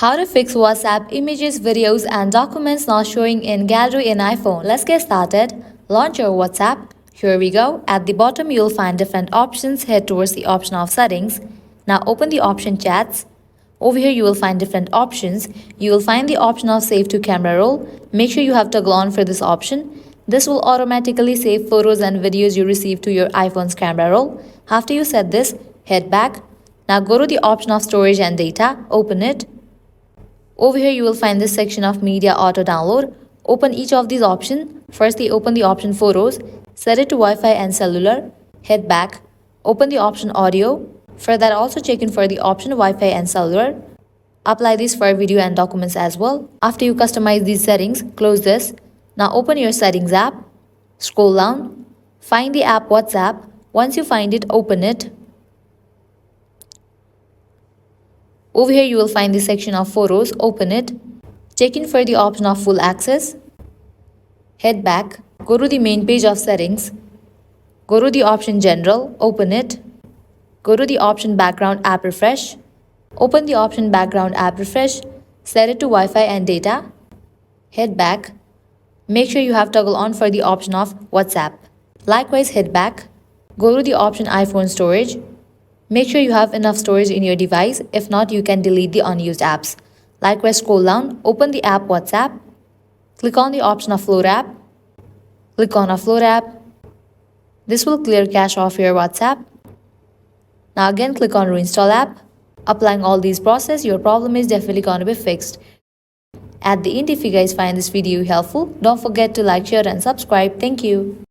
How to fix WhatsApp images, videos, and documents not showing in gallery in iPhone. Let's get started. Launch your WhatsApp. Here we go. At the bottom, you'll find different options. Head towards the option of settings. Now open the option chats. Over here, you will find different options. You will find the option of save to camera roll. Make sure you have toggle on for this option. This will automatically save photos and videos you receive to your iPhone's camera roll. After you set this, head back. Now go to the option of storage and data. Open it. Over here, you will find this section of media auto download. Open each of these options. Firstly, open the option photos. Set it to Wi-Fi and cellular. Head back. Open the option audio. For that, also check in for the option Wi-Fi and cellular. Apply this for video and documents as well. After you customize these settings, close this. Now open your settings app. Scroll down. Find the app WhatsApp. Once you find it, open it. Over here, you will find the section of photos. Open it. Check in for the option of full access. Head back. Go to the main page of settings. Go to the option general. Open it. Go to the option background app refresh. Open the option background app refresh. Set it to Wi-Fi and data. Head back. Make sure you have toggle on for the option of WhatsApp. Likewise, head back. Go to the option iPhone storage. Make sure you have enough storage in your device. If not, you can delete the unused apps. Likewise, scroll down, open the app WhatsApp. Click on the option of Float app. Click on a Float app. This will clear cache of your WhatsApp. Now again, click on Reinstall app. Applying all these process, your problem is definitely going to be fixed. At the end, if you guys find this video helpful, don't forget to like, share and subscribe. Thank you.